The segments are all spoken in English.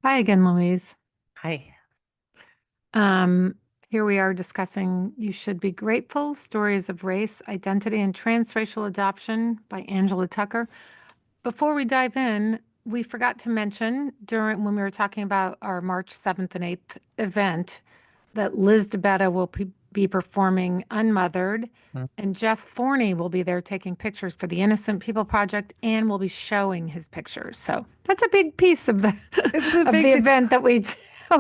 Hi again, Louise. Hi. Um, Here we are discussing You Should Be Grateful, Stories of Race, Identity, and Transracial Adoption by Angela Tucker. Before we dive in, we forgot to mention during when we were talking about our March 7th and 8th event that Liz DeBetta will be performing Unmothered, Mm. and Jeff Forney will be there taking pictures for the Innocent People Project and will be showing his pictures. So that's a big piece of the It's a of big the piece. event that we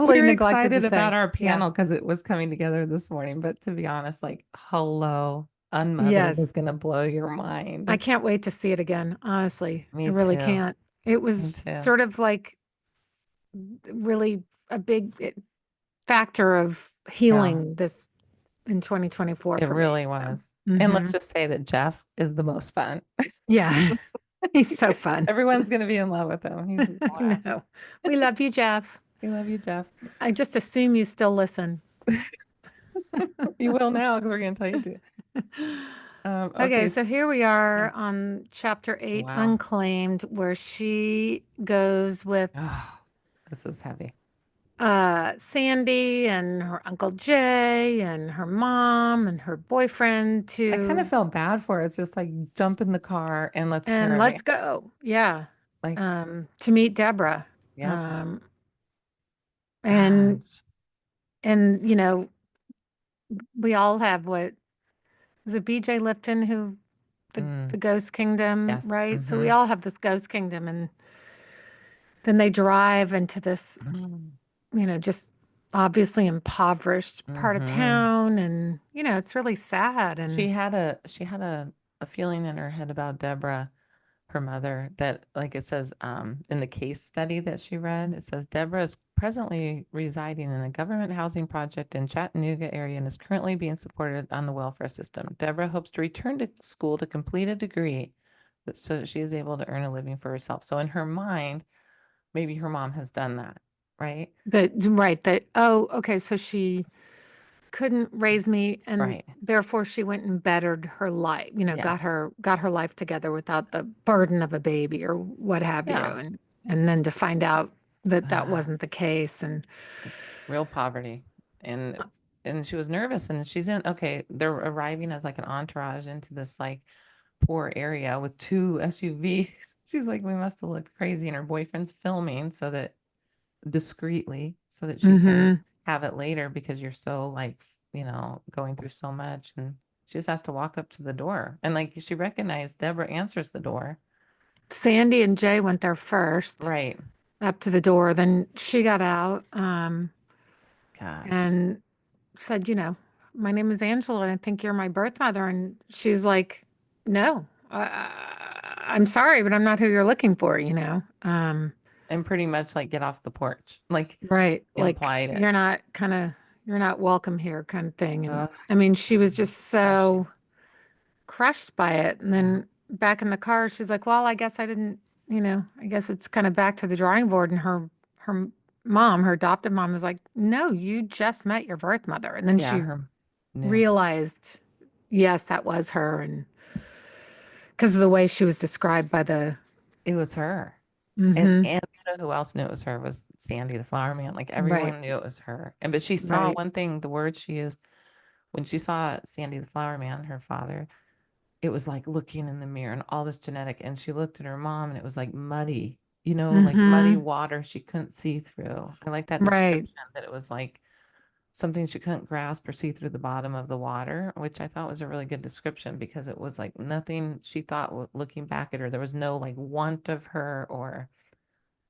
We totally were neglected to excited about say. our Yeah. panel because it was coming together this morning. But to be honest, like, hello, Unmothered is Yes. going to blow your I mind. can't wait to see it again. Honestly, I Me really too. can't. It Me was too. sort of like really a big factor of Yeah, healing this in 2024 it for me. really So, was. And let's mhm. just say that Jeff is the most fun. Yeah, he's so fun. Everyone's going to be in love with him. He's a I blast. know. We love you, Jeff. We love you, Jeff. I just assume you still listen. You will now because we're going to tell you to. Okay, Okay. so here we Yeah. are on chapter 8, Wow. Unclaimed, where she goes with Oh, this is heavy. Sandy and her Uncle Jay and her mom and her boyfriend I kind of to, felt bad for her. It's just like jump in the car and let's and carry me. let's go. Yeah. Like, To meet Deborah. yep. Um, and, Gosh. and we all have what was it BJ Lipton who Mm, the Ghost Kingdom, yes. right? So we Mm-hmm. all have this Ghost Kingdom and then they drive into this, just obviously impoverished part of Mm-hmm. town and it's really sad and She had a feeling in her head about Deborah, her mother, that like it says in the case study that she read, it says Deborah is presently residing in a government housing project in Chattanooga area and is currently being supported on the welfare system. Deborah hopes to return to school to complete a degree so that she is able to earn a living for herself. So in her mind, maybe her mom has done that, right? that oh, okay, so she couldn't raise me and Right. therefore she went and bettered her life, Yes. got her life together without the burden of a baby or what have you. Yeah. And then to find out that that Ah, wasn't the case and it's real poverty. And she was nervous and she's in okay, they're arriving as like an entourage into this like poor area with two SUVs. She's like, we must have looked crazy. And her boyfriend's filming so that discreetly so that she can hmm have it later because you're so like, going through so much. And she just has to walk up to the door. And like she recognized Deborah answers the door. Sandy and Jay went there first Right. up to the door. Then she got out Gosh. and said, my name is Angela and I think you're my birth mother. And she's like, no, I'm sorry, but I'm not who you're looking for, And pretty much like get off the porch. Like right. Like implied it. you're not welcome here kind of thing. And Ugh. I mean, she was Mm. just How she so crushed by it. And yeah. then back in the car, she's like, well, I guess I didn't, I guess it's kind of back to the drawing board. And her mom, her adoptive mom was like, no, you just met your birth mother. And then Yeah, she her knew. realized, yes, that was her. And because of the way she was described by the, It was her. And hmm and you know who else knew it was her was Sandy the flower man. Like right, everyone knew it was her. And but she saw right. one thing, the word she used when she saw Sandy the flower man, her father, it was like looking in the mirror and all this genetic. And she looked at her mom and it was like muddy, like muddy hmm water she couldn't see through. I like that right. description that it was like something she couldn't grasp or see through the bottom of the water, which I thought was a really good description because it was like nothing she thought looking back at her. There was no like want of her or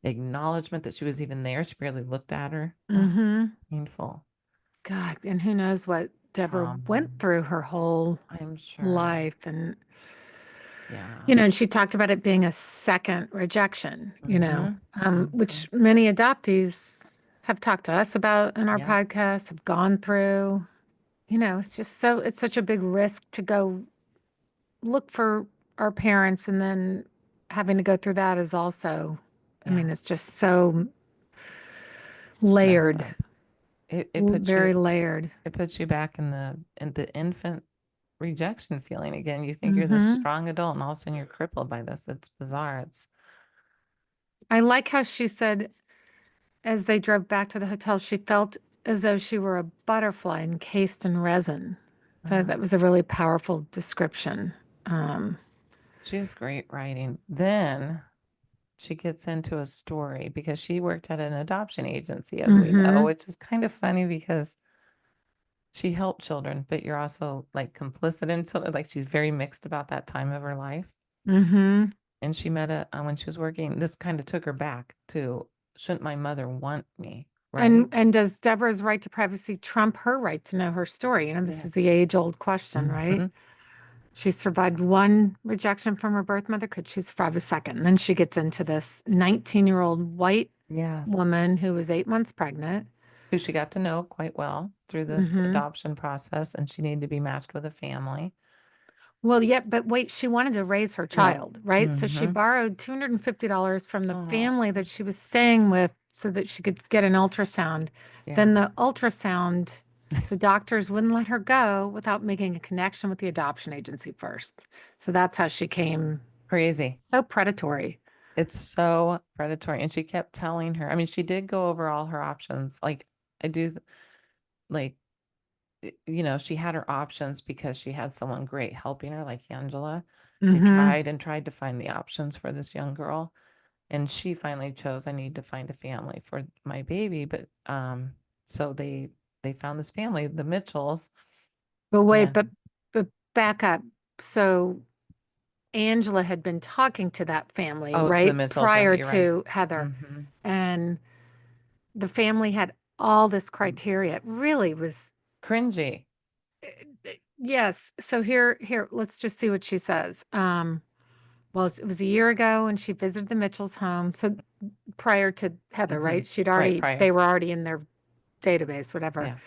acknowledgement that she was even there. She barely looked at her. Oh, hmm painful God, and who knows what Deborah trauma. went through her whole I'm sure. life. And Yeah. and she talked about it being a second rejection, Mm-hmm. Mm-hmm. which many adoptees have talked to us about in our Yep. podcast, have gone through. It's such a big risk to go look for our parents and then having to go through that is also, I Yeah. mean, it's just so It's messed layered, up. It puts you very layered. it puts you back in the infant rejection feeling again. You think you're this hmm strong adult and all of a sudden you're crippled by this. It's bizarre. It's I like how she said as they drove back to the hotel, she felt as though she were a butterfly encased in resin. So Uh, that was a really powerful description. Um, she has great writing. Then she gets into a story because she worked at an adoption agency, as we know, mm-hmm, which is kind of funny because she helped children, but you're also like complicit in children. Like she's very mixed about that time of her life. mm-hmm. And she met a when she was working. This kind of took her back to shouldn't my mother want me, right? And does Deborah's right to privacy trump her right to know her story? You know, this is Yes. the age-old question, right? Hmm. She survived one rejection from her birth mother. Could she survive a second? Then she gets into this 19-year-old white Yes. woman who was 8 months pregnant. Who she got to know quite well through this Hmm. adoption process, and she needed to be matched with a family. Well, yeah, but wait, she wanted to raise her Yeah. child, right? So she Hmm. borrowed $250 from the Oh, family that she was staying with so that she could get an ultrasound. yeah. Then the ultrasound, the doctors wouldn't let her go without making a connection with the adoption agency first. So that's how she came Crazy. so predatory. It's so predatory. And she kept telling her, I mean, she did go over all her options. Like, I do, like, she had her options because she had someone great helping her, like Angela. They Hmm. tried and tried to find the options for this young girl. And she finally chose, I need to find a family for my baby. But so they found this family, the Mitchells, But wait, and but back up. So Angela had been talking to that family, oh, to the right? Mitchells, yeah, Prior you're right. to Heather. Hmm. And the family had all this criteria. It really was, Cringy. yes. So here, let's just see what she says. Well, it was a year ago and she visited the Mitchell's home. So prior to Heather, Hmm. right? Right, prior. They were already in their database, whatever. Yeah.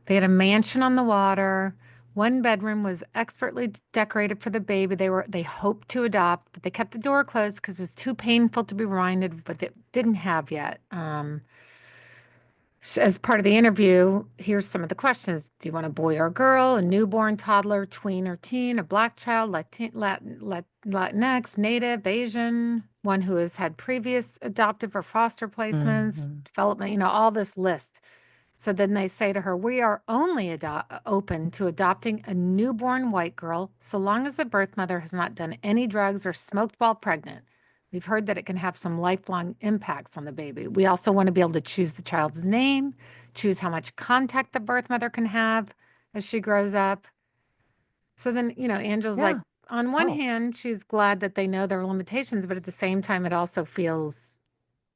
They had a mansion on the water. One bedroom was expertly decorated for the baby they hoped to adopt, but they kept the door closed because it was too painful to be reminded, but they didn't have yet. As part of the interview, here's some of the questions. Do you want a boy or a girl, a newborn, toddler, tween or teen, a black child, Latinx, Native, Asian, one who has had previous adoptive or foster placements, Hmm. development, all this list. So then they say to her, we are only open to adopting a newborn white girl so long as the birth mother has not done any drugs or smoked while pregnant. We've heard that it can have some lifelong impacts on the baby. We also want to be able to choose the child's name, choose how much contact the birth mother can have as she grows up. So then, Angela's like, Yeah. on one Oh, hand, she's glad that they know their limitations, but at the same time, it also feels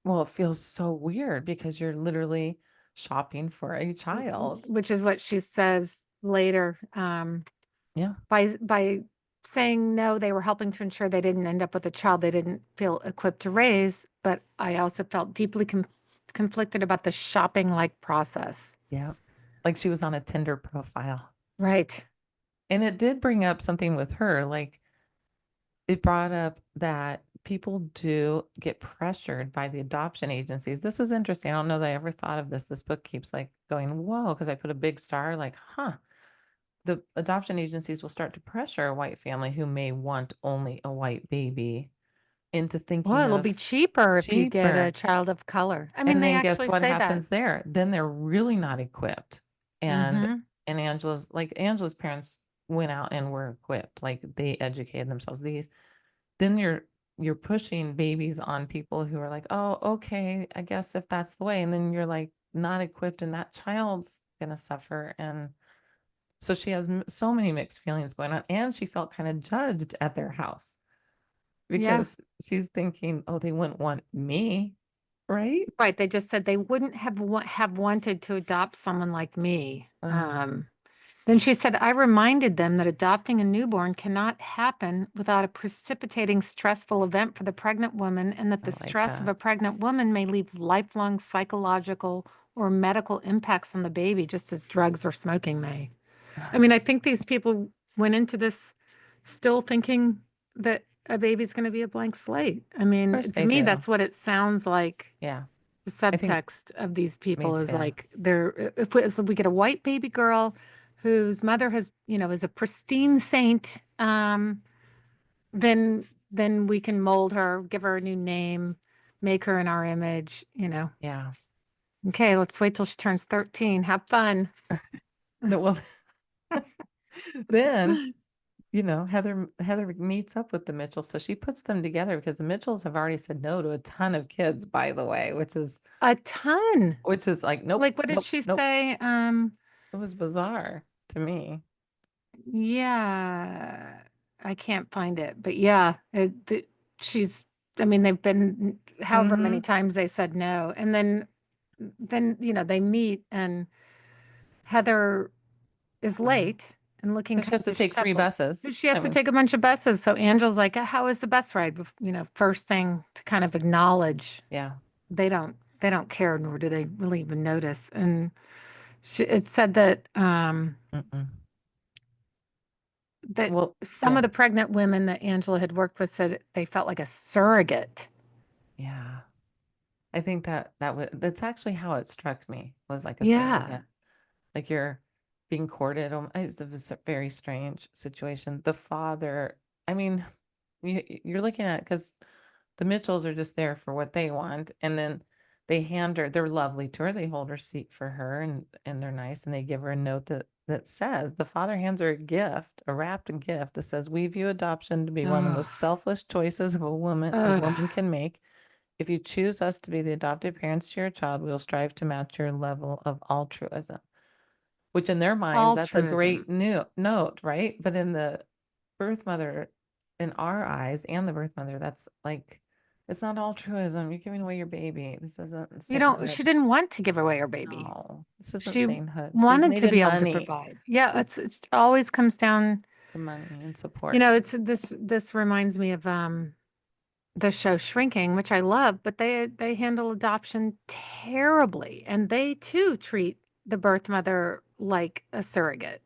well, it feels so weird because you're literally shopping for a child. which is what she says later. Yeah. By saying no, they were helping to ensure they didn't end up with a child they didn't feel equipped to raise. But I also felt deeply conflicted about the shopping like process. Yeah. Like she was on a Tinder profile. Right. And it did bring up something with her. Like it brought up that people do get pressured by the adoption agencies. This was interesting. I don't know that I ever thought of this. This book keeps like going, whoa, because I put a big star, like, huh. The adoption agencies will start to pressure a white family who may want only a white baby into thinking Well, it'll be of cheaper if you get a cheaper. child of color. I mean, And they then guess actually what say that. happens there? Then they're really not equipped. And Mm-hmm. Angela's parents went out and were equipped. Like they educated themselves. Then you're pushing babies on people who are like, "Oh, okay, I guess if that's the way." And then you're like not equipped and that child's going to suffer and so she has so many mixed feelings going on and she felt kind of judged at their house Yeah. because she's thinking, "Oh, they wouldn't want me." Right? Right. They just said they wouldn't have wanted to adopt someone like me. Oh, Then she said, I reminded them that adopting a newborn cannot happen without a precipitating stressful event for the pregnant woman, and that I the like stress of that. a pregnant woman may leave lifelong psychological or medical impacts on the baby, just as drugs or smoking may. I mean, I think these people went into this still thinking that a baby's going to be a blank slate. I Of mean, course to they me, do. that's what it sounds like. Yeah. The I think subtext of these me people is too. like if we get a white baby girl whose mother is a pristine saint, then we can mold her, give her a new name, make her in our image. Yeah. Okay, let's wait till she turns 13. Have fun. No, well, then, Heather meets up with the Mitchells, so she puts them together because the Mitchells have already said no to a ton of kids, by the way, A ton. which is like, nope, Like, what did nope, she nope. say? It was bizarre to me. Yeah, I can't find it, but yeah, she's, I mean, they've been however many Mm-hmm. times they said no. And then, they meet and Heather is Uh, late and looking Because she kind has to of take three disheveled. buses. She has I to mean, take a bunch of buses. So Angela's like, how was the bus ride? First thing to kind of acknowledge yeah. they don't care, nor do they really even notice. And it said Mm-mm. that Well, some yeah, of the pregnant women that Angela had worked with said they felt like a surrogate. yeah. I think that's actually how it struck me, was like a Yeah. surrogate. Like you're being courted. It was a very strange situation. The father, I mean, you're looking at, because the Mitchells are just there for what they want, and then they're lovely to her. They hold her seat for her, and they're nice, and they give her a note that says, the father hands her a gift, a wrapped gift that says, we view adoption to be one of the Oh, most selfless choices of a woman ugh. can make. If you choose us to be the adopted parents to your child, we will strive to match your level of altruism. Which in their minds, that's a Altruism. great new note, right? But in the birth mother, in our eyes, and the birth mother, that's like, it's not altruism. You're giving away your baby. This isn't She sainthood. didn't want to give away her baby. No, this isn't She sainthood. She's wanted to needed be able to money. provide. Yeah, She's it always comes down, the money and support. it's this reminds me of the show Shrinking, which I love, but they handle adoption terribly, and they too treat the birth mother like a surrogate.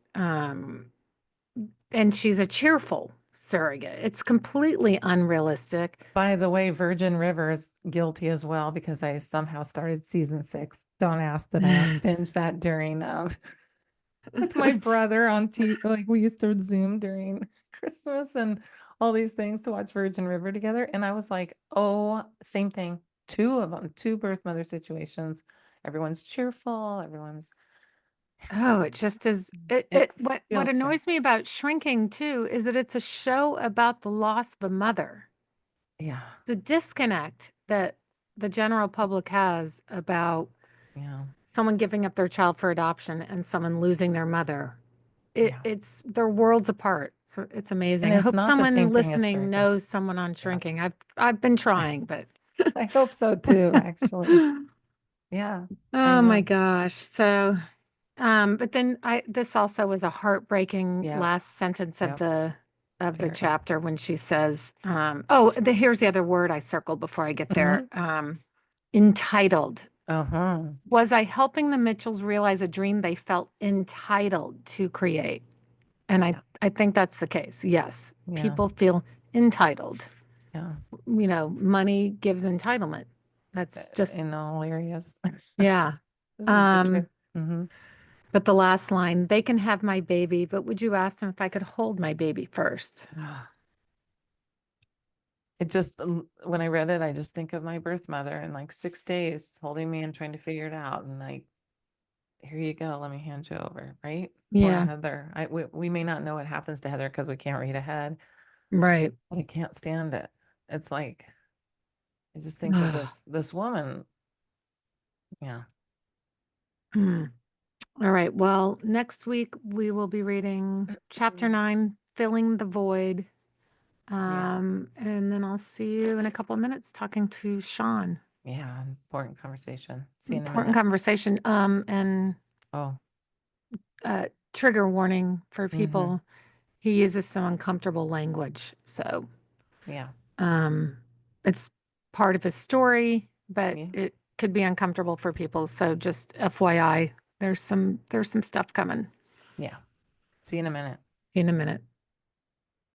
And she's a cheerful surrogate. It's completely unrealistic. By the way, Virgin River is guilty as well because I somehow started season 6. Don't ask that I binged that during with my brother on TV. Like we used to Zoom during Christmas and all these things to watch Virgin River together. And I was like, oh, same thing. Two of them, two birth mother situations. Everyone's cheerful. Everyone's, Oh, it just is. it What feels so. annoys me about Shrinking too is that it's a show about the loss of a mother. Yeah. The disconnect that the general public has about Yeah. someone giving up their child for adoption and someone losing their mother. Yeah. It's they're worlds apart. So it's And amazing. I it's hope not the someone same thing as listening circus. knows someone on Yeah. Shrinking. I've been trying, but I hope so too, actually. Yeah. I oh my know. gosh. So but then this also was a heartbreaking Yep. last sentence of Yep. the Very. chapter when she says, here's the other word I circled before I get there. Hmm. Entitled. Uh-huh. Was I helping the Mitchells realize a dream they felt entitled to create? And I, Yeah. I think that's the case. Yes. Yeah. People feel entitled. Yeah. Money gives entitlement. That's just, In all areas. yeah. This is the truth. Um, Hmm. but the last line, they can have my baby, but would you ask them if I could hold my baby first? It just, when I read it, I just think of my birth mother and like 6 days holding me and trying to figure it out. And like, here you go. Let me hand you over. Right. Poor Yeah, Heather. We may not know what happens to Heather because we can't read ahead, right. but I can't stand it. It's like, I just think of this woman. Yeah. Hmm. All right. Well, next week we will be reading chapter 9, Filling the Void. Yeah. And then I'll see you in a couple of minutes talking to Shawn. Yeah. Important conversation. See you in a Important minute. conversation. And Oh. trigger warning for Mm-hmm. people. He uses some uncomfortable language. So Yeah. um, it's part of his story, but Yeah. it could be uncomfortable for people. So just FYI, there's some stuff coming Yeah. See you in a minute. in a minute.